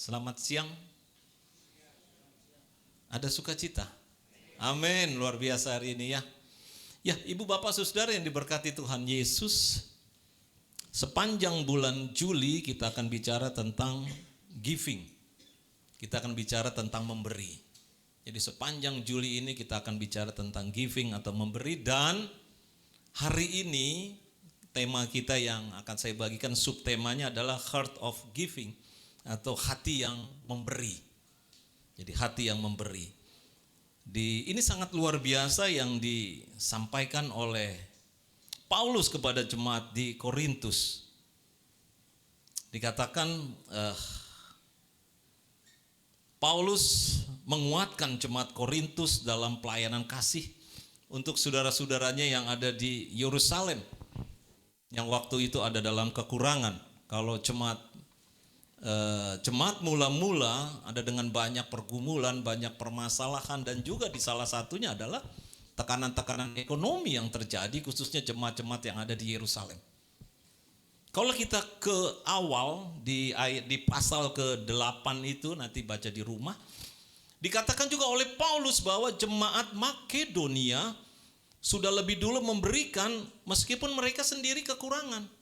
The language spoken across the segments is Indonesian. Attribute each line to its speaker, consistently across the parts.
Speaker 1: Selamat siang. Ada sukacita. Amin, luar biasa hari ini ya. Ya, Ibu Bapak Saudara yang diberkati Tuhan Yesus. Sepanjang bulan Juli kita akan bicara tentang giving. Kita akan bicara tentang memberi. Jadi sepanjang Juli ini kita akan bicara tentang giving atau memberi, dan hari ini tema kita yang akan saya bagikan subtemanya adalah Heart of Giving atau hati yang memberi. Jadi hati yang memberi. Ini sangat luar biasa yang disampaikan oleh Paulus kepada jemaat di Korintus. Dikatakan Paulus menguatkan jemaat Korintus dalam pelayanan kasih untuk saudara-saudaranya yang ada di Yerusalem, yang waktu itu ada dalam kekurangan. Kalau jemaat mula-mula ada dengan banyak pergumulan, banyak permasalahan, dan juga di salah satunya adalah tekanan-tekanan ekonomi yang terjadi khususnya jemaat-jemaat yang ada di Yerusalem. Kalau kita ke awal di pasal ke-8 itu, nanti baca di rumah, dikatakan juga oleh Paulus bahwa jemaat Makedonia sudah lebih dulu memberikan meskipun mereka sendiri kekurangan.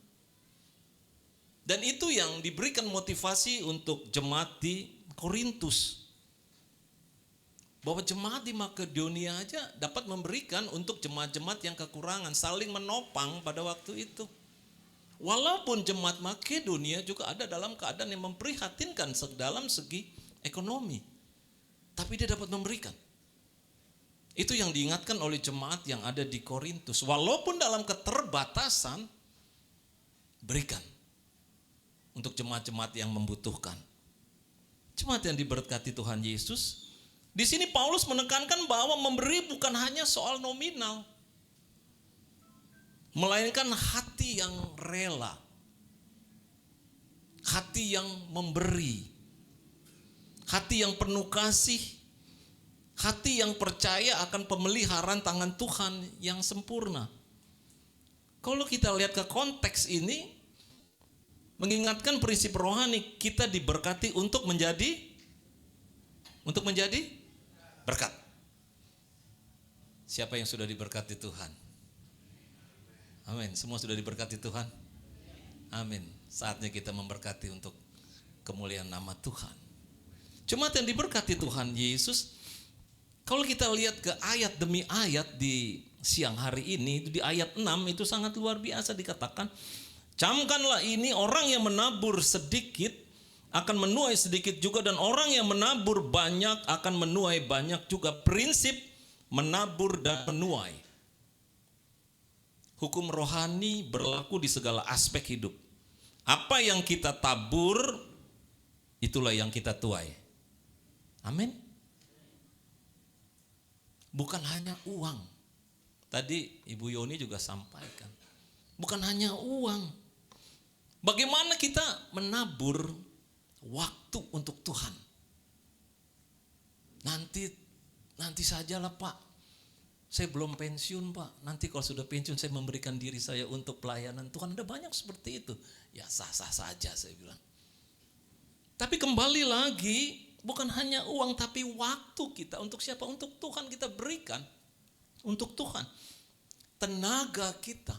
Speaker 1: Dan itu yang diberikan motivasi untuk jemaat di Korintus. Bahwa jemaat di Makedonia aja dapat memberikan untuk jemaat-jemaat yang kekurangan, saling menopang pada waktu itu. Walaupun jemaat Makedonia juga ada dalam keadaan yang memprihatinkan dalam segi ekonomi, tapi dia dapat memberikan. Itu yang diingatkan oleh jemaat yang ada di Korintus. Walaupun dalam keterbatasan, berikan untuk jemaat-jemaat yang membutuhkan. Jemaat yang diberkati Tuhan Yesus, di sini Paulus menekankan bahwa memberi bukan hanya soal nominal, melainkan hati yang rela, hati yang memberi, hati yang penuh kasih, hati yang percaya akan pemeliharaan tangan Tuhan yang sempurna. Kalau kita lihat ke konteks ini, mengingatkan prinsip rohani, kita diberkati untuk menjadi berkat. Siapa yang sudah diberkati Tuhan? Amin. Semua sudah diberkati Tuhan? Amin. Saatnya kita memberkati untuk kemuliaan nama Tuhan. Jemaat yang diberkati Tuhan Yesus, kalau kita lihat ke ayat demi ayat di siang hari ini, di ayat 6 itu sangat luar biasa dikatakan, camkanlah ini, orang yang menabur sedikit akan menuai sedikit juga, dan orang yang menabur banyak akan menuai banyak juga. Prinsip menabur dan menuai. Hukum rohani berlaku di segala aspek hidup. Apa yang kita tabur, itulah yang kita tuai. Amin. Bukan hanya uang. Tadi Ibu Yoni juga sampaikan. Bukan hanya uang. Bagaimana kita menabur waktu untuk Tuhan. Nanti sajalah Pak. Saya belum pensiun Pak. Nanti kalau sudah pensiun saya memberikan diri saya untuk pelayanan Tuhan. Ada banyak seperti itu. Ya sah-sah saja saya bilang. Tapi kembali lagi, bukan hanya uang tapi waktu kita. Untuk siapa? Untuk Tuhan kita berikan. Untuk Tuhan. Tenaga kita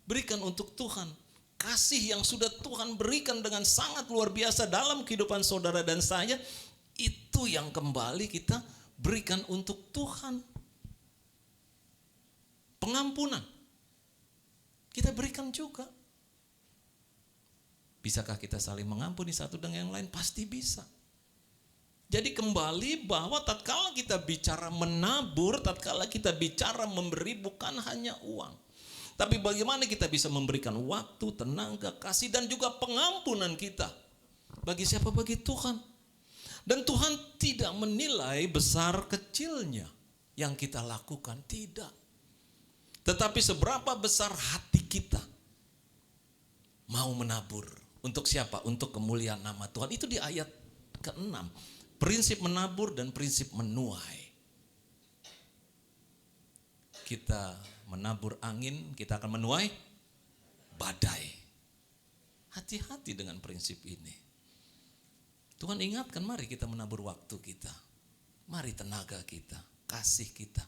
Speaker 1: berikan untuk Tuhan. Kasih yang sudah Tuhan berikan dengan sangat luar biasa dalam kehidupan saudara dan saya, itu yang kembali kita berikan untuk Tuhan. Pengampunan kita berikan juga. Bisakah kita saling mengampuni satu dengan yang lain? Pasti bisa. Jadi kembali bahwa tatkala kita bicara menabur, tatkala kita bicara memberi, bukan hanya uang, tapi bagaimana kita bisa memberikan waktu, tenaga, kasih, dan juga pengampunan kita. Bagi siapa? Bagi Tuhan. Dan Tuhan tidak menilai besar kecilnya yang kita lakukan, tidak. Tetapi seberapa besar hati kita mau menabur. Untuk siapa? Untuk kemuliaan nama Tuhan. Itu di ayat ke-6. Prinsip menabur dan prinsip menuai. Kita menabur angin, kita akan menuai badai. Hati-hati dengan prinsip ini. Tuhan ingatkan, mari kita menabur waktu kita. Mari tenaga kita, kasih kita,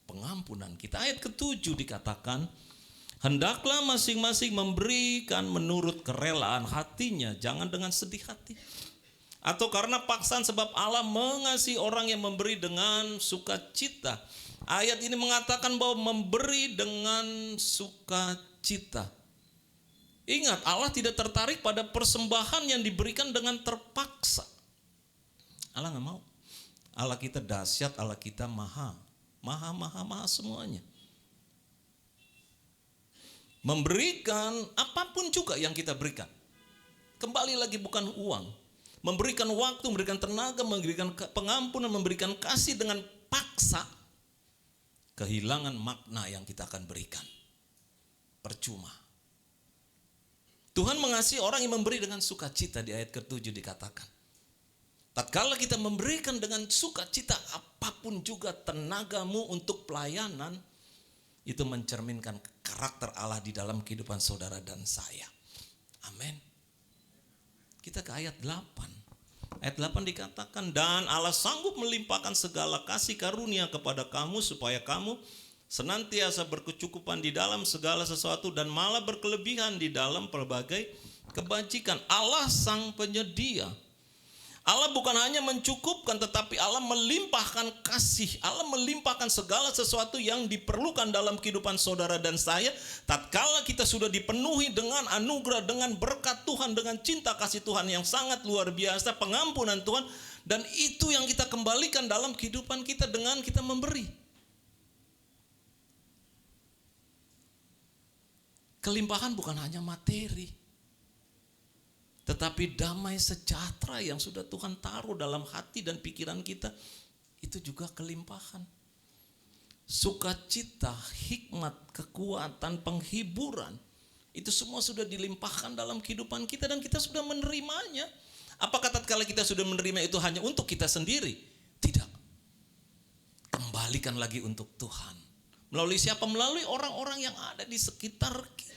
Speaker 1: pengampunan kita. Ayat ke-7 dikatakan, hendaklah masing-masing memberikan menurut kerelaan hatinya, jangan dengan sedih hati. Atau karena paksaan, sebab Allah mengasihi orang yang memberi dengan sukacita. Ayat ini mengatakan bahwa memberi dengan sukacita. Ingat, Allah tidak tertarik pada persembahan yang diberikan dengan terpaksa. Allah gak mau. Allah kita dahsyat, Allah kita maha semuanya. Memberikan apapun juga yang kita berikan. Kembali lagi bukan uang. Memberikan waktu, memberikan tenaga, memberikan pengampunan, memberikan kasih dengan paksa. Kehilangan makna yang kita akan berikan. Percuma. Tuhan mengasihi orang yang memberi dengan sukacita, di ayat ke-7 dikatakan. Tatkala kita memberikan dengan sukacita, apapun juga tenagamu untuk pelayanan, itu mencerminkan karakter Allah di dalam kehidupan saudara dan saya. Amin. Kita ke ayat 8. Ayat 8 dikatakan, dan Allah sanggup melimpahkan segala kasih karunia kepada kamu, supaya kamu senantiasa berkecukupan di dalam segala sesuatu, dan malah berkelebihan di dalam pelbagai kebajikan. Allah sang penyedia. Allah bukan hanya mencukupkan, tetapi Allah melimpahkan kasih. Allah melimpahkan segala sesuatu yang diperlukan dalam kehidupan saudara dan saya. Tatkala kita sudah dipenuhi dengan anugerah, dengan berkat Tuhan, dengan cinta kasih Tuhan yang sangat luar biasa, pengampunan Tuhan. Dan itu yang kita kembalikan dalam kehidupan kita dengan kita memberi. Kelimpahan bukan hanya materi, tetapi damai sejahtera yang sudah Tuhan taruh dalam hati dan pikiran kita, itu juga kelimpahan. Sukacita, hikmat, kekuatan, penghiburan, itu semua sudah dilimpahkan dalam kehidupan kita dan kita sudah menerimanya. Apakah tatkala kita sudah menerima itu hanya untuk kita sendiri? Tidak. Kembalikan lagi untuk Tuhan. Melalui siapa? Melalui orang-orang yang ada di sekitar kita.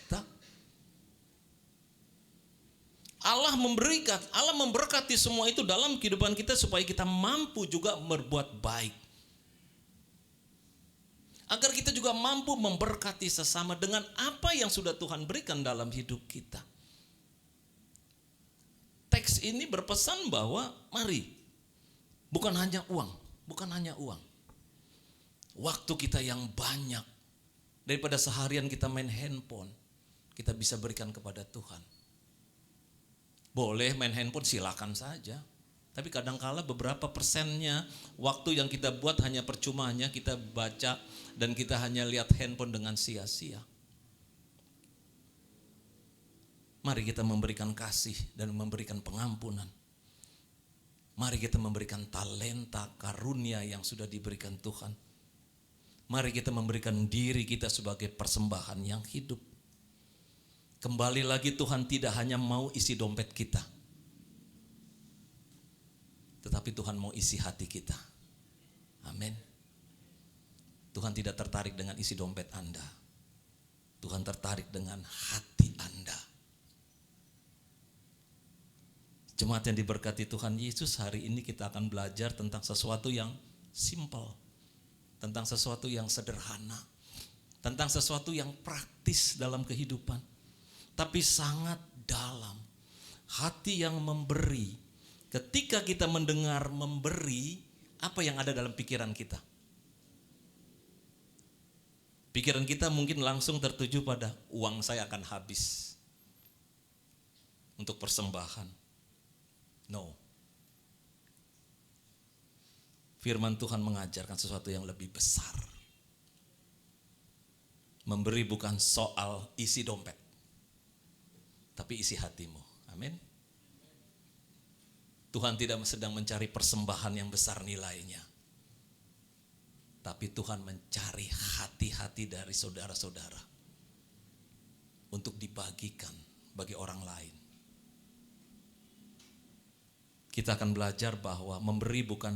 Speaker 1: Allah memberikan, Allah memberkati semua itu dalam kehidupan kita supaya kita mampu juga berbuat baik. Agar kita juga mampu memberkati sesama dengan apa yang sudah Tuhan berikan dalam hidup kita. Teks ini berpesan bahwa mari, bukan hanya uang, bukan hanya uang. Waktu kita yang banyak, daripada seharian kita main handphone, kita bisa berikan kepada Tuhan. Boleh main handphone, silakan saja. Tapi kadangkala beberapa persennya waktu yang kita buat hanya percuma, hanya kita baca dan kita hanya lihat handphone dengan sia-sia. Mari kita memberikan kasih dan memberikan pengampunan. Mari kita memberikan talenta, karunia yang sudah diberikan Tuhan. Mari kita memberikan diri kita sebagai persembahan yang hidup. Kembali lagi, Tuhan tidak hanya mau isi dompet kita, tetapi Tuhan mau isi hati kita. Amin. Tuhan tidak tertarik dengan isi dompet Anda. Tuhan tertarik dengan hati Anda. Jemaat yang diberkati Tuhan Yesus, hari ini kita akan belajar tentang sesuatu yang simple, tentang sesuatu yang sederhana, tentang sesuatu yang praktis dalam kehidupan, tapi sangat dalam. Hati yang memberi. Ketika kita mendengar memberi, apa yang ada dalam pikiran kita? Pikiran kita mungkin langsung tertuju pada uang saya akan habis untuk persembahan. No. Firman Tuhan mengajarkan sesuatu yang lebih besar. Memberi bukan soal isi dompet, tapi isi hatimu. Amin. Tuhan tidak sedang mencari persembahan yang besar nilainya, tapi Tuhan mencari hati-hati dari saudara-saudara untuk dibagikan bagi orang lain. Kita akan belajar bahwa memberi bukan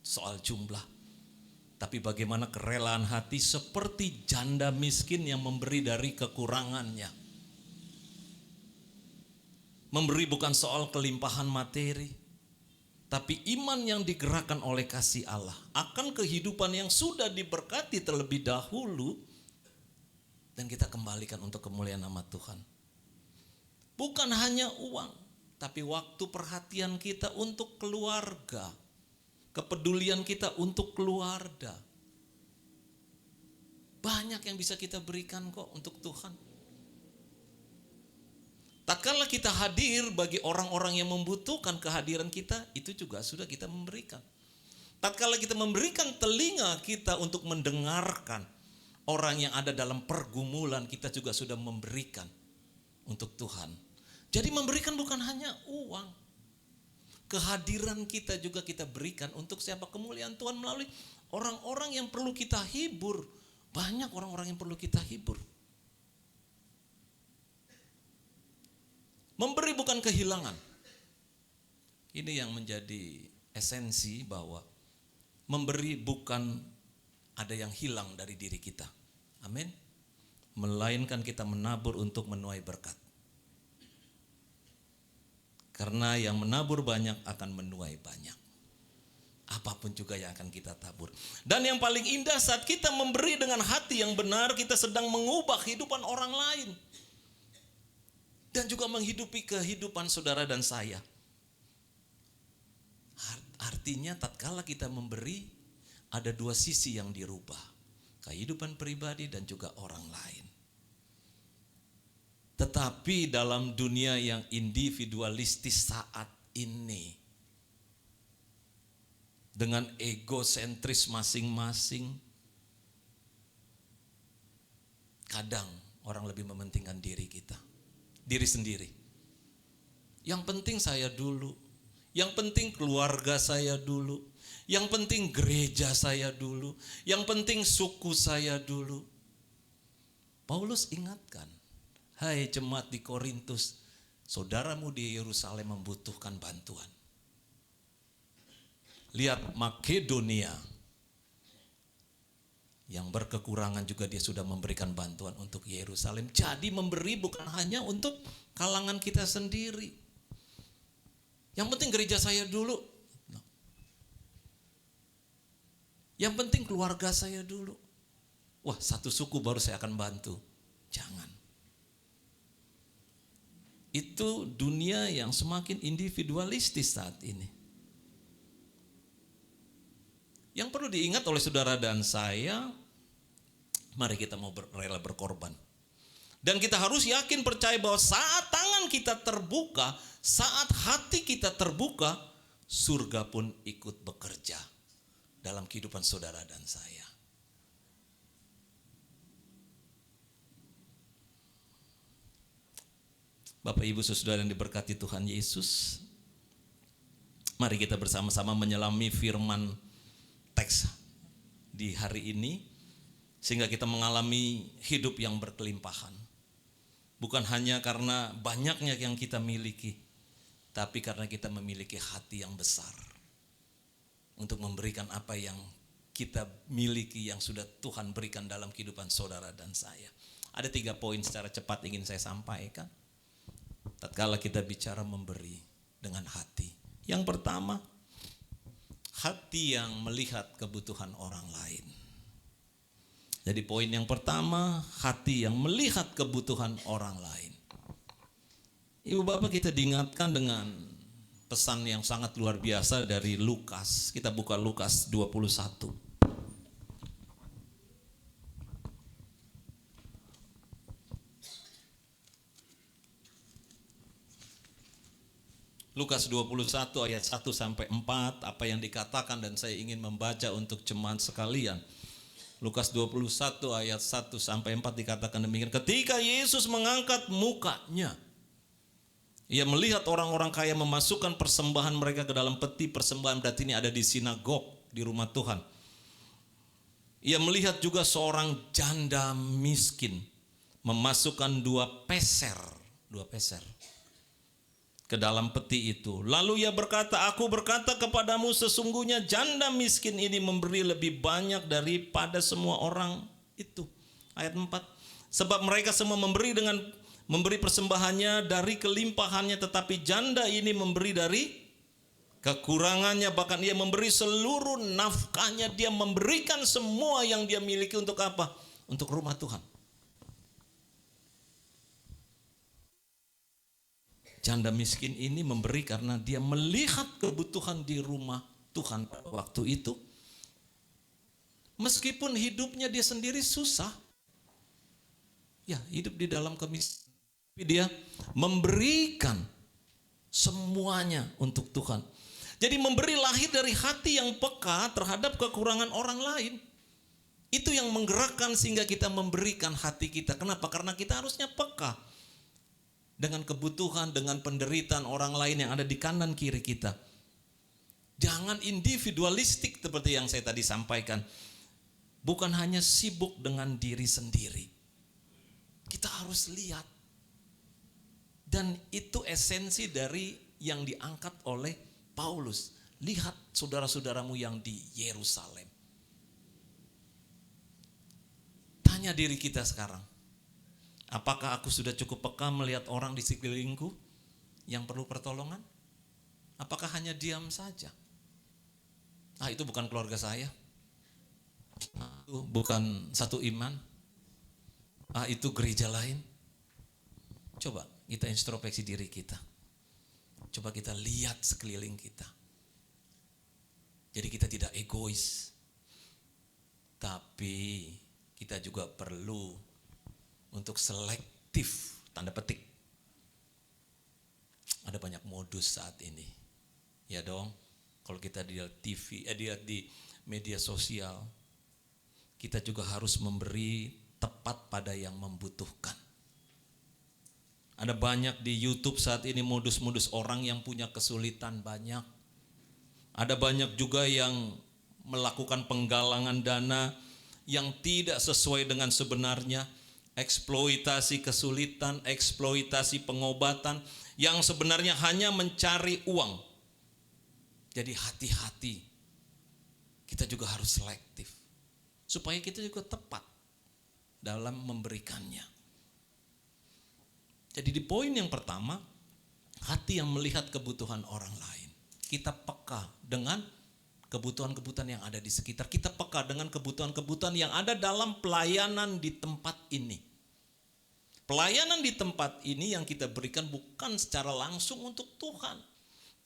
Speaker 1: soal jumlah, tapi bagaimana kerelaan hati seperti janda miskin yang memberi dari kekurangannya. Memberi bukan soal kelimpahan materi, tapi iman yang digerakkan oleh kasih Allah akan kehidupan yang sudah diberkati terlebih dahulu, dan kita kembalikan untuk kemuliaan nama Tuhan. Bukan hanya uang, tapi waktu, perhatian kita untuk keluarga, kepedulian kita untuk keluarga. Banyak yang bisa kita berikan kok untuk Tuhan. Tatkala kita hadir bagi orang-orang yang membutuhkan kehadiran kita, itu juga sudah kita memberikan. Tatkala kita memberikan telinga kita untuk mendengarkan orang yang ada dalam pergumulan, kita juga sudah memberikan untuk Tuhan. Jadi memberikan bukan hanya uang. Kehadiran kita juga kita berikan untuk siapa? Kemuliaan Tuhan melalui orang-orang yang perlu kita hibur. Banyak orang-orang yang perlu kita hibur. Memberi bukan kehilangan. Ini yang menjadi esensi, bahwa memberi bukan ada yang hilang dari diri kita. Amin. Melainkan kita menabur untuk menuai berkat. Karena yang menabur banyak akan menuai banyak. Apapun juga yang akan kita tabur. Dan yang paling indah saat kita memberi dengan hati yang benar, kita sedang mengubah kehidupan orang lain. Dan juga menghidupi kehidupan saudara dan saya. Artinya tatkala kita memberi, ada dua sisi yang dirubah. Kehidupan pribadi dan juga orang lain. Tetapi dalam dunia yang individualistis saat ini, dengan egosentris masing-masing, kadang orang lebih mementingkan diri kita. Diri sendiri. Yang penting saya dulu, yang penting keluarga saya dulu, yang penting gereja saya dulu, yang penting suku saya dulu. Paulus ingatkan, hai jemaat di Korintus, saudaramu di Yerusalem membutuhkan bantuan. Lihat Makedonia, yang berkekurangan juga dia sudah memberikan bantuan untuk Yerusalem. Jadi memberi bukan hanya untuk kalangan kita sendiri. Yang penting gereja saya dulu. Yang penting keluarga saya dulu. Wah, satu suku baru saya akan bantu. Jangan. Itu dunia yang semakin individualistis saat ini. Yang perlu diingat oleh saudara dan saya, mari kita mau rela berkorban. Dan kita harus yakin percaya bahwa saat tangan kita terbuka, saat hati kita terbuka, surga pun ikut bekerja dalam kehidupan saudara dan saya. Bapak Ibu saudara yang diberkati Tuhan Yesus, mari kita bersama-sama menyelami firman teks di hari ini, sehingga kita mengalami hidup yang berkelimpahan. Bukan hanya karena banyaknya yang kita miliki, tapi karena kita memiliki hati yang besar untuk memberikan apa yang kita miliki, yang sudah Tuhan berikan dalam kehidupan saudara dan saya. Ada 3 poin secara cepat ingin saya sampaikan tatkala kita bicara memberi dengan hati. Yang pertama, hati yang melihat kebutuhan orang lain. Jadi poin yang pertama, hati yang melihat kebutuhan orang lain. Ibu bapak, kita diingatkan dengan pesan yang sangat luar biasa dari Lukas. Kita buka Lukas 21. Lukas 21 ayat 1 sampai 4, apa yang dikatakan dan saya ingin membaca untuk jemaat sekalian. Lukas 21 ayat 1 sampai 4 dikatakan demikian. Ketika Yesus mengangkat mukanya, ia melihat orang-orang kaya memasukkan persembahan mereka ke dalam peti. Persembahan berarti ini ada di sinagog, di rumah Tuhan. Ia melihat juga seorang janda miskin memasukkan 2 peser ke dalam peti itu. Lalu ia berkata, aku berkata kepadamu, sesungguhnya janda miskin ini memberi lebih banyak daripada semua orang itu. Ayat 4. Sebab mereka semua memberi persembahannya dari kelimpahannya, tetapi janda ini memberi dari kekurangannya, bahkan ia memberi seluruh nafkahnya, dia memberikan semua yang dia miliki untuk apa? Untuk rumah Tuhan. Janda miskin ini memberi karena dia melihat kebutuhan di rumah Tuhan pada waktu itu. Meskipun hidupnya dia sendiri susah, ya hidup di dalam kemiskinan, tapi dia memberikan semuanya untuk Tuhan. Jadi memberi lahir dari hati yang peka terhadap kekurangan orang lain. Itu yang menggerakkan sehingga kita memberikan hati kita. Kenapa? Karena kita harusnya peka dengan kebutuhan, dengan penderitaan orang lain yang ada di kanan kiri kita. Jangan individualistik seperti yang saya tadi sampaikan. Bukan hanya sibuk dengan diri sendiri. Kita harus lihat. Dan itu esensi dari yang diangkat oleh Paulus. Lihat saudara-saudaramu yang di Yerusalem. Tanya diri kita sekarang. Apakah aku sudah cukup peka melihat orang di sekelilingku yang perlu pertolongan? Apakah hanya diam saja? Itu bukan keluarga saya. Itu bukan satu iman. Itu gereja lain. Coba kita introspeksi diri kita. Coba kita lihat sekeliling kita. Jadi kita tidak egois. Tapi kita juga perlu untuk selektif, tanda petik. Ada banyak modus saat ini. Ya dong, kalau kita lihat TV, lihat di media sosial, kita juga harus memberi tepat pada yang membutuhkan. Ada banyak di YouTube saat ini modus-modus orang yang punya kesulitan banyak. Ada banyak juga yang melakukan penggalangan dana yang tidak sesuai dengan sebenarnya. Eksploitasi kesulitan, eksploitasi pengobatan yang sebenarnya hanya mencari uang. Jadi hati-hati. Kita juga harus selektif. Supaya kita juga tepat dalam memberikannya. Jadi di poin yang pertama, hati yang melihat kebutuhan orang lain. Kita peka dengan kebutuhan-kebutuhan yang ada di sekitar. Kita peka dengan kebutuhan-kebutuhan yang ada dalam pelayanan di tempat ini. Pelayanan di tempat ini yang kita berikan bukan secara langsung untuk Tuhan,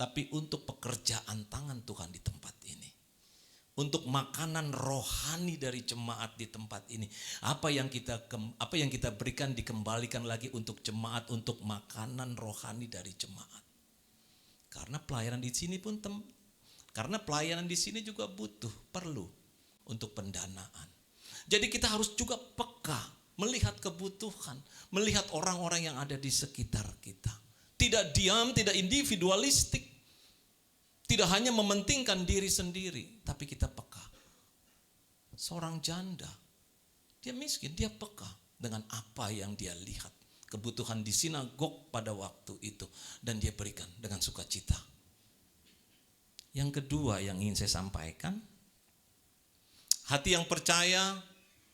Speaker 1: tapi untuk pekerjaan tangan Tuhan di tempat ini. Untuk makanan rohani dari jemaat di tempat ini. Apa yang kita berikan dikembalikan lagi untuk jemaat, untuk makanan rohani dari jemaat. Karena pelayanan di sini pun karena pelayanan di sini juga perlu untuk pendanaan. Jadi kita harus juga peka melihat kebutuhan, melihat orang-orang yang ada di sekitar kita. Tidak diam, tidak individualistik. Tidak hanya mementingkan diri sendiri, tapi kita peka. Seorang janda, dia miskin, dia peka dengan apa yang dia lihat. Kebutuhan di sinagog pada waktu itu, dan dia berikan dengan sukacita. Yang kedua yang ingin saya sampaikan, hati yang percaya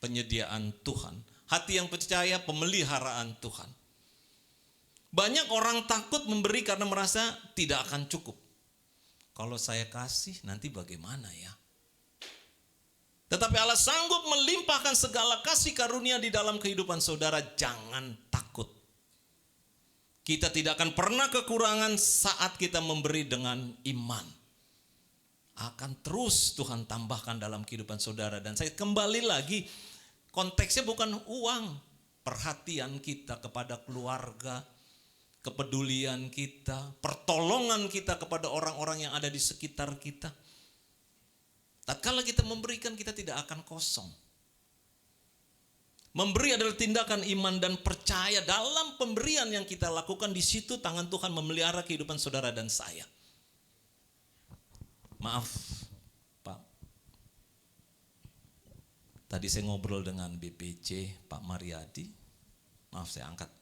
Speaker 1: penyediaan Tuhan. Hati yang percaya pemeliharaan Tuhan. Banyak orang takut memberi karena merasa tidak akan cukup. Kalau saya kasih nanti bagaimana ya? Tetapi Allah sanggup melimpahkan segala kasih karunia di dalam kehidupan saudara. Jangan takut. Kita tidak akan pernah kekurangan saat kita memberi dengan iman. Akan terus Tuhan tambahkan dalam kehidupan saudara. Dan saya kembali lagi, konteksnya bukan uang. Perhatian kita kepada keluarga, kepedulian kita, pertolongan kita kepada orang-orang yang ada di sekitar kita. Tatkala kita memberikan, kita tidak akan kosong. Memberi adalah tindakan iman dan percaya dalam pemberian yang kita lakukan. Di situ tangan Tuhan memelihara kehidupan saudara dan saya. Maaf, Pak. Tadi saya ngobrol dengan BPC, Pak Mariadi. Maaf saya angkat.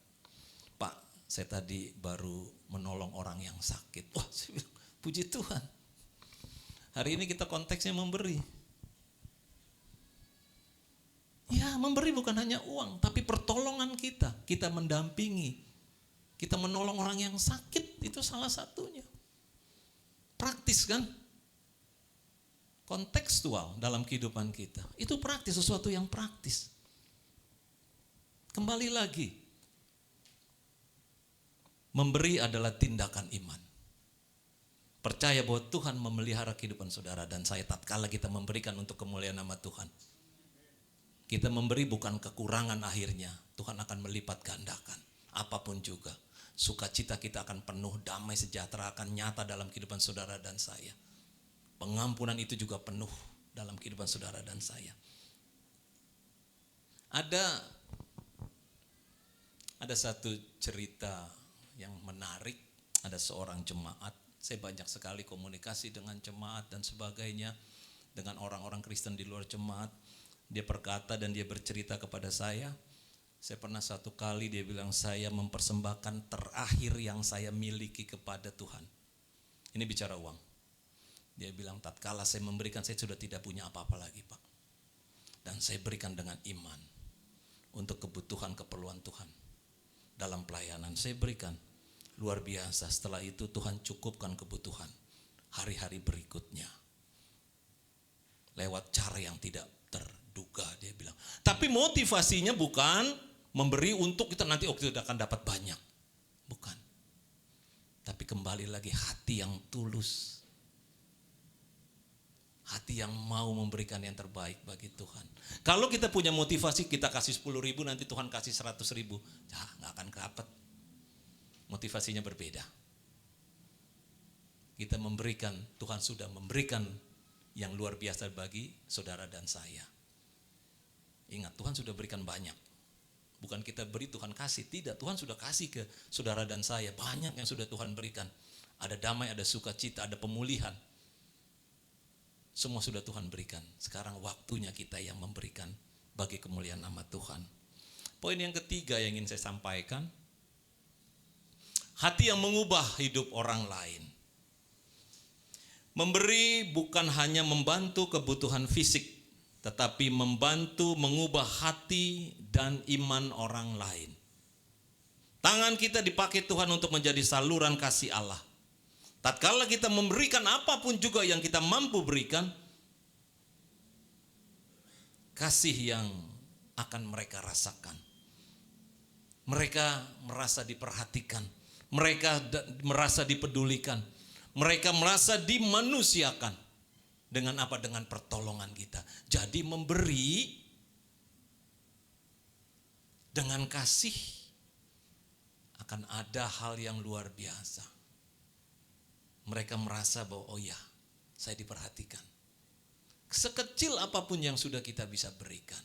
Speaker 1: Pak, saya tadi baru menolong orang yang sakit. Wah, saya bilang, puji Tuhan. Hari ini kita konteksnya memberi. Ya, memberi bukan hanya uang, tapi pertolongan kita. Kita mendampingi. Kita menolong orang yang sakit, itu salah satunya. praktis kan? Kontekstual dalam kehidupan kita. Itu praktis, sesuatu yang praktis. Kembali lagi, memberi adalah tindakan iman. Percaya bahwa Tuhan memelihara kehidupan saudara dan saya tatkala kita memberikan untuk kemuliaan nama Tuhan. Kita memberi bukan kekurangan akhirnya, Tuhan akan melipat gandakan. Apapun juga, sukacita kita akan penuh, damai sejahtera akan nyata dalam kehidupan saudara dan saya. Pengampunan itu juga penuh dalam kehidupan saudara dan saya. Ada satu cerita yang menarik, ada seorang jemaat. Saya banyak sekali komunikasi dengan jemaat dan sebagainya, dengan orang-orang Kristen di luar jemaat. Dia berkata dan dia bercerita kepada saya pernah satu kali dia bilang, saya mempersembahkan terakhir yang saya miliki kepada Tuhan. Ini bicara uang. Dia bilang, tatkala saya memberikan, saya sudah tidak punya apa-apa lagi, Pak. Dan saya berikan dengan iman untuk kebutuhan keperluan Tuhan. Dalam pelayanan saya berikan. Luar biasa, setelah itu Tuhan cukupkan kebutuhan hari-hari berikutnya. Lewat cara yang tidak terduga, dia bilang. Tapi motivasinya bukan memberi untuk kita nanti kita akan dapat banyak. Bukan. Tapi kembali lagi hati yang tulus. Hati yang mau memberikan yang terbaik bagi Tuhan. Kalau kita punya motivasi kita kasih 10.000 nanti Tuhan kasih 100.000, nggak akan dapat. Motivasinya berbeda. Kita memberikan, Tuhan sudah memberikan yang luar biasa bagi saudara dan saya. Ingat, Tuhan sudah berikan banyak. Bukan kita beri, Tuhan kasih. Tidak, Tuhan sudah kasih ke saudara dan saya. Banyak yang sudah Tuhan berikan. Ada damai, ada sukacita, ada pemulihan. Semua sudah Tuhan berikan. Sekarang waktunya kita yang memberikan bagi kemuliaan nama Tuhan. Poin yang ketiga yang ingin saya sampaikan. Hati yang mengubah hidup orang lain. Memberi bukan hanya membantu kebutuhan fisik, tetapi membantu mengubah hati dan iman orang lain. Tangan kita dipakai Tuhan untuk menjadi saluran kasih Allah. Tatkala kita memberikan apapun juga yang kita mampu berikan, kasih yang akan mereka rasakan. Mereka merasa diperhatikan, mereka merasa dipedulikan, mereka merasa dimanusiakan. Dengan apa? Dengan pertolongan kita. Jadi memberi dengan kasih akan ada hal yang luar biasa. Mereka merasa bahwa oh ya, saya diperhatikan. Sekecil apapun yang sudah kita bisa berikan.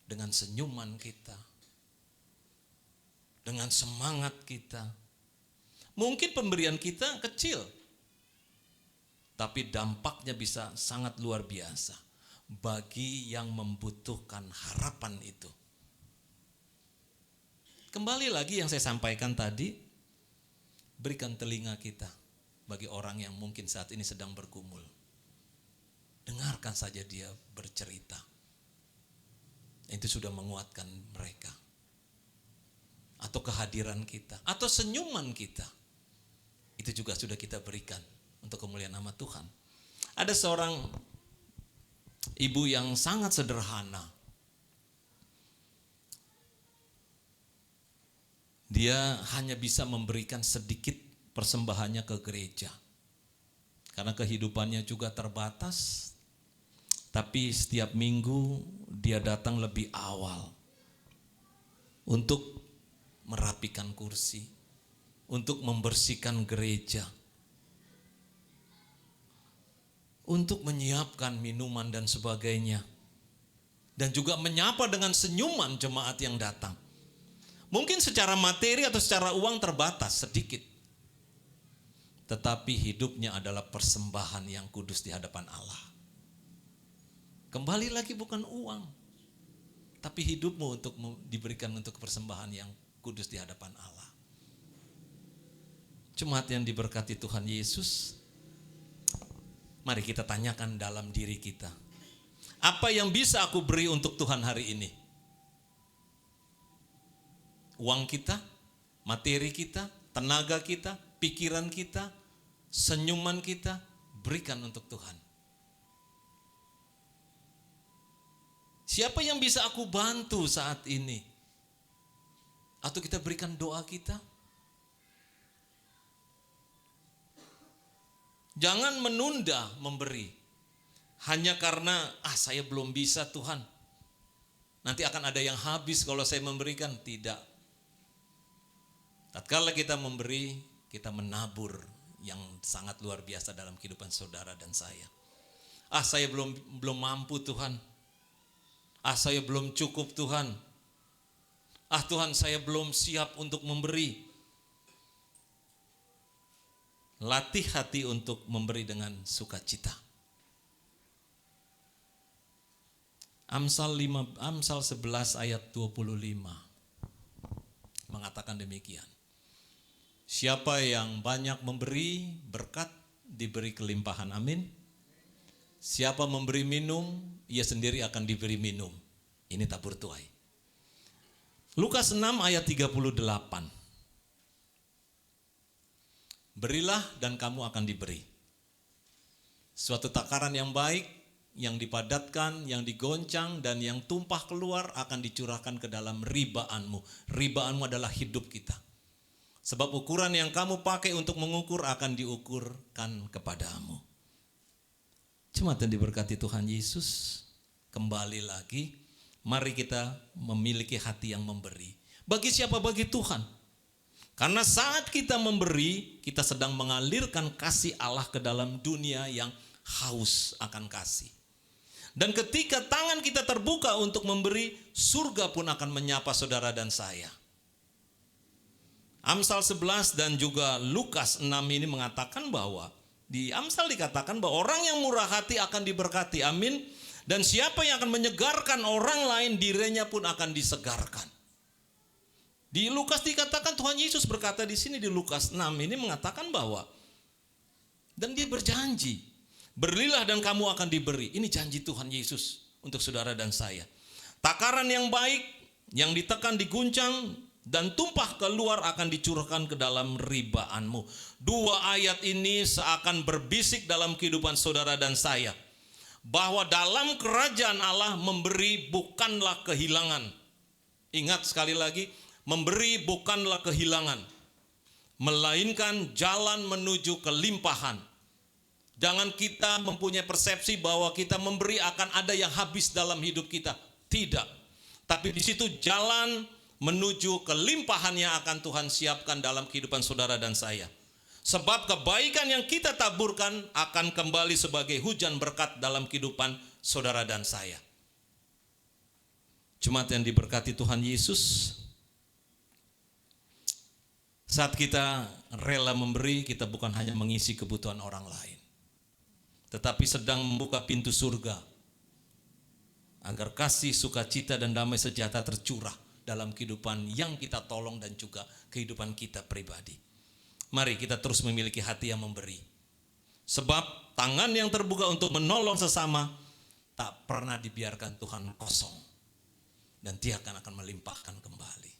Speaker 1: Dengan senyuman kita. Dengan semangat kita. Mungkin pemberian kita kecil. Tapi dampaknya bisa sangat luar biasa. Bagi yang membutuhkan harapan itu. Kembali lagi yang saya sampaikan tadi. Berikan telinga kita bagi orang yang mungkin saat ini sedang bergumul. Dengarkan saja dia bercerita. Itu sudah menguatkan mereka. Atau kehadiran kita, atau senyuman kita. Itu juga sudah kita berikan untuk kemuliaan nama Tuhan. Ada seorang ibu yang sangat sederhana. Dia hanya bisa memberikan sedikit persembahannya ke gereja. Karena kehidupannya juga terbatas. Tapi setiap minggu dia datang lebih awal. Untuk merapikan kursi. Untuk membersihkan gereja. Untuk menyiapkan minuman dan sebagainya. Dan juga menyapa dengan senyuman jemaat yang datang. Mungkin secara materi atau secara uang terbatas sedikit. Tetapi hidupnya adalah persembahan yang kudus di hadapan Allah. Kembali lagi bukan uang. Tapi hidupmu untuk diberikan untuk persembahan yang kudus di hadapan Allah. Jemaat yang diberkati Tuhan Yesus. Mari kita tanyakan dalam diri kita. Apa yang bisa aku beri untuk Tuhan hari ini? Uang kita, materi kita, tenaga kita, pikiran kita, senyuman kita, berikan untuk Tuhan. Siapa yang bisa aku bantu saat ini? Atau kita berikan doa kita? Jangan menunda memberi. Hanya karena, saya belum bisa Tuhan. Nanti akan ada yang habis kalau saya memberikan. Tidak. Tatkala kita memberi, kita menabur yang sangat luar biasa dalam kehidupan saudara dan saya. Saya belum mampu Tuhan. Saya belum cukup Tuhan. Tuhan, saya belum siap untuk memberi. Latih hati untuk memberi dengan sukacita. Amsal 11 ayat 25 mengatakan demikian. Siapa yang banyak memberi, berkat diberi kelimpahan. Amin. Siapa memberi minum, ia sendiri akan diberi minum. Ini tabur tuai. Lukas 6 ayat 38. Berilah dan kamu akan diberi. Suatu takaran yang baik, yang dipadatkan, yang digoncang, dan yang tumpah keluar akan dicurahkan ke dalam ribaanmu. Ribaanmu adalah hidup kita. Sebab ukuran yang kamu pakai untuk mengukur akan diukurkan kepadamu. Jemaat yang diberkati Tuhan Yesus, kembali lagi, mari kita memiliki hati yang memberi. Bagi siapa? Bagi Tuhan. Karena saat kita memberi, kita sedang mengalirkan kasih Allah ke dalam dunia yang haus akan kasih. Dan ketika tangan kita terbuka untuk memberi, surga pun akan menyapa saudara dan saya. Amsal 11 dan juga Lukas 6 ini mengatakan bahwa di Amsal dikatakan bahwa orang yang murah hati akan diberkati, amin. Dan siapa yang akan menyegarkan orang lain, dirinya pun akan disegarkan. Di Lukas dikatakan, Tuhan Yesus berkata di sini di Lukas 6 ini mengatakan bahwa, dan dia berjanji, berilah dan kamu akan diberi. Ini janji Tuhan Yesus untuk saudara dan saya. Takaran yang baik, yang ditekan, diguncang, dan tumpah keluar akan dicurahkan ke dalam ribaanmu. Dua ayat ini seakan berbisik dalam kehidupan saudara dan saya, bahwa dalam kerajaan Allah memberi bukanlah kehilangan. Ingat sekali lagi, memberi bukanlah kehilangan, melainkan jalan menuju kelimpahan. Jangan kita mempunyai persepsi bahwa kita memberi akan ada yang habis dalam hidup kita. Tidak. Tapi di situ jalan menuju kelimpahan yang akan Tuhan siapkan dalam kehidupan saudara dan saya. Sebab kebaikan yang kita taburkan akan kembali sebagai hujan berkat dalam kehidupan saudara dan saya. Jemaat yang diberkati Tuhan Yesus, saat kita rela memberi, kita bukan hanya mengisi kebutuhan orang lain, tetapi sedang membuka pintu surga agar kasih, sukacita, dan damai sejahtera tercurah dalam kehidupan yang kita tolong dan juga kehidupan kita pribadi. Mari kita terus memiliki hati yang memberi. Sebab tangan yang terbuka untuk menolong sesama tak pernah dibiarkan Tuhan kosong. Dan dia akan melimpahkan kembali.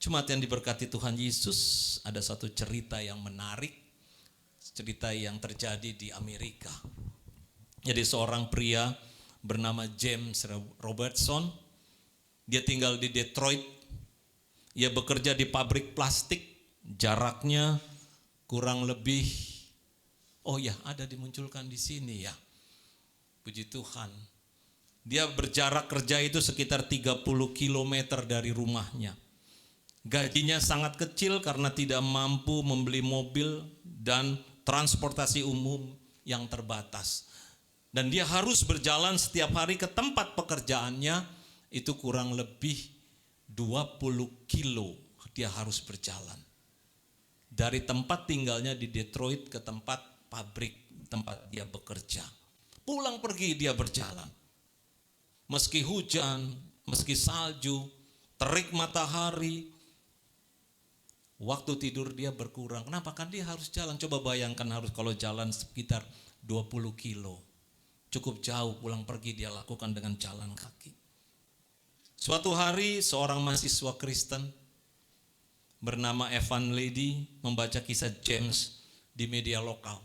Speaker 1: Jemaat yang diberkati Tuhan Yesus, ada satu cerita yang menarik. Cerita yang terjadi di Amerika. Jadi seorang pria bernama James Robertson. Dia tinggal di Detroit. Ia bekerja di pabrik plastik. Jaraknya kurang lebih, ada dimunculkan di sini ya. Puji Tuhan. Dia berjarak kerja itu sekitar 30 km dari rumahnya. Gajinya sangat kecil karena tidak mampu membeli mobil dan transportasi umum yang terbatas. Dan dia harus berjalan setiap hari ke tempat pekerjaannya. Itu kurang lebih 20 kilo dia harus berjalan. Dari tempat tinggalnya di Detroit ke tempat pabrik tempat dia bekerja. Pulang pergi dia berjalan. Meski hujan, meski salju, terik matahari, waktu tidur dia berkurang. Kenapa? Kan dia harus jalan. Coba bayangkan harus kalau jalan sekitar 20 kilo. Cukup jauh pulang pergi dia lakukan dengan jalan kaki. Suatu hari seorang mahasiswa Kristen bernama Evan Lady membaca kisah James di media lokal.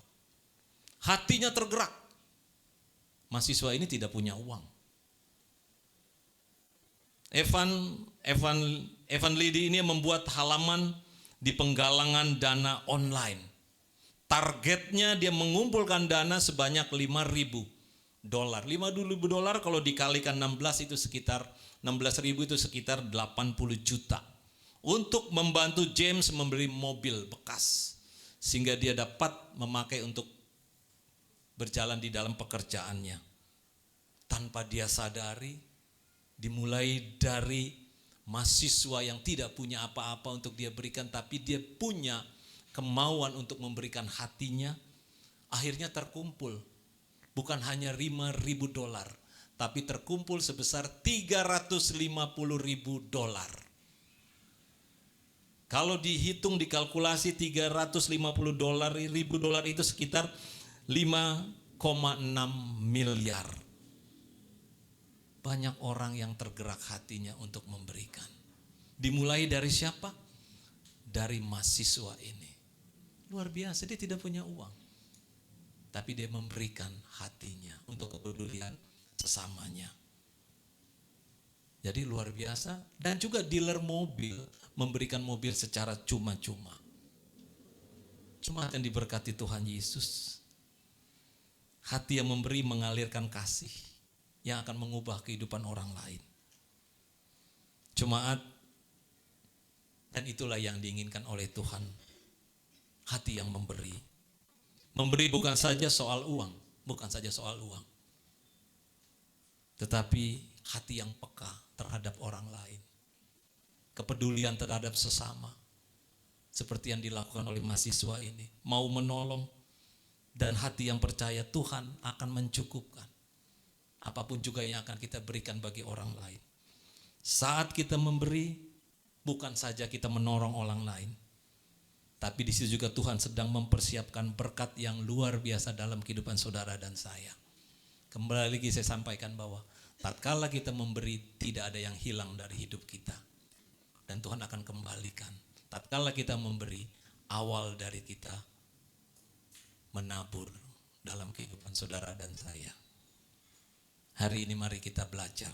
Speaker 1: Hatinya tergerak. Mahasiswa ini tidak punya uang. Evan Lidi ini membuat halaman di penggalangan dana online. Targetnya dia mengumpulkan dana sebanyak $5.000. $5.000 kalau dikalikan 16 itu sekitar 16.000 itu sekitar 80 juta. Untuk membantu James membeli mobil bekas sehingga dia dapat memakai untuk berjalan di dalam pekerjaannya. Tanpa dia sadari, dimulai dari mahasiswa yang tidak punya apa-apa untuk dia berikan, tapi dia punya kemauan untuk memberikan hatinya, akhirnya terkumpul bukan hanya $5.000, tapi terkumpul sebesar $350.000. Kalau dihitung dikalkulasi $350.000 itu sekitar 5,6 miliar. Banyak orang yang tergerak hatinya untuk memberikan. Dimulai dari siapa? Dari mahasiswa ini. Luar biasa, dia tidak punya uang. Tapi dia memberikan hatinya untuk kepedulian sesamanya. Jadi luar biasa. Dan juga dealer mobil memberikan mobil secara cuma-cuma. Jemaat yang diberkati Tuhan Yesus. Hati yang memberi mengalirkan kasih yang akan mengubah kehidupan orang lain. Jemaat, dan itulah yang diinginkan oleh Tuhan. Hati yang memberi. Memberi bukan saja soal uang, tetapi hati yang peka terhadap orang lain. Kepedulian terhadap sesama. Seperti yang dilakukan oleh mahasiswa ini. Mau menolong dan hati yang percaya Tuhan akan mencukupkan. Apapun juga yang akan kita berikan bagi orang lain. Saat kita memberi, bukan saja kita menolong orang lain. Tapi di situ juga Tuhan sedang mempersiapkan berkat yang luar biasa dalam kehidupan saudara dan saya. Kembali lagi saya sampaikan bahwa tatkala kita memberi, tidak ada yang hilang dari hidup kita. Dan Tuhan akan kembalikan. Tatkala kita memberi, awal dari kita menabur dalam kehidupan saudara dan saya. Hari ini mari kita belajar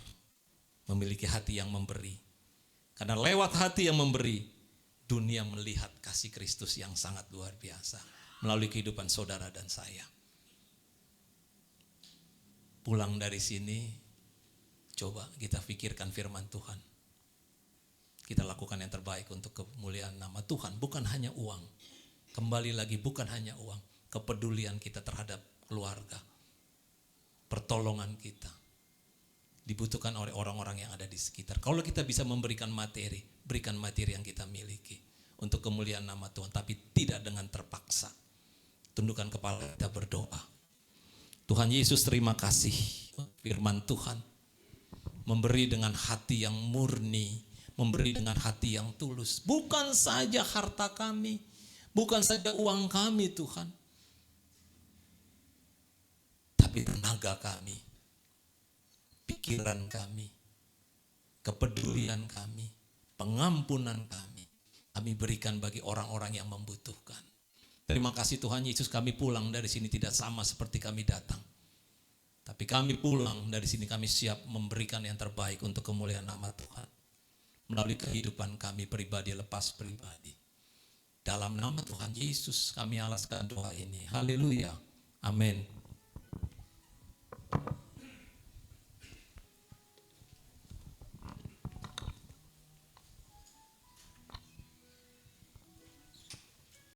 Speaker 1: memiliki hati yang memberi. Karena lewat hati yang memberi, dunia melihat kasih Kristus yang sangat luar biasa melalui kehidupan saudara dan saya. Pulang dari sini, coba kita pikirkan firman Tuhan. Kita lakukan yang terbaik untuk kemuliaan nama Tuhan, bukan hanya uang. Kembali lagi, bukan hanya uang. Kepedulian kita terhadap keluarga, pertolongan kita dibutuhkan oleh orang-orang yang ada di sekitar. Kalau kita bisa memberikan materi, berikan materi yang kita miliki untuk kemuliaan nama Tuhan, tapi tidak dengan terpaksa. Tundukkan kepala kita berdoa. Tuhan Yesus, terima kasih firman Tuhan. Memberi dengan hati yang murni, memberi dengan hati yang tulus. Bukan saja harta kami, bukan saja uang kami Tuhan, tapi tenaga kami, pikiran kami, kepedulian kami, pengampunan kami berikan bagi orang-orang yang membutuhkan. Terima kasih Tuhan Yesus, kami pulang dari sini tidak sama seperti kami datang. Tapi kami pulang dari sini, kami siap memberikan yang terbaik untuk kemuliaan nama Tuhan. Melalui kehidupan kami pribadi lepas pribadi. Dalam nama Tuhan Yesus kami alaskan doa ini. Haleluya. Amin.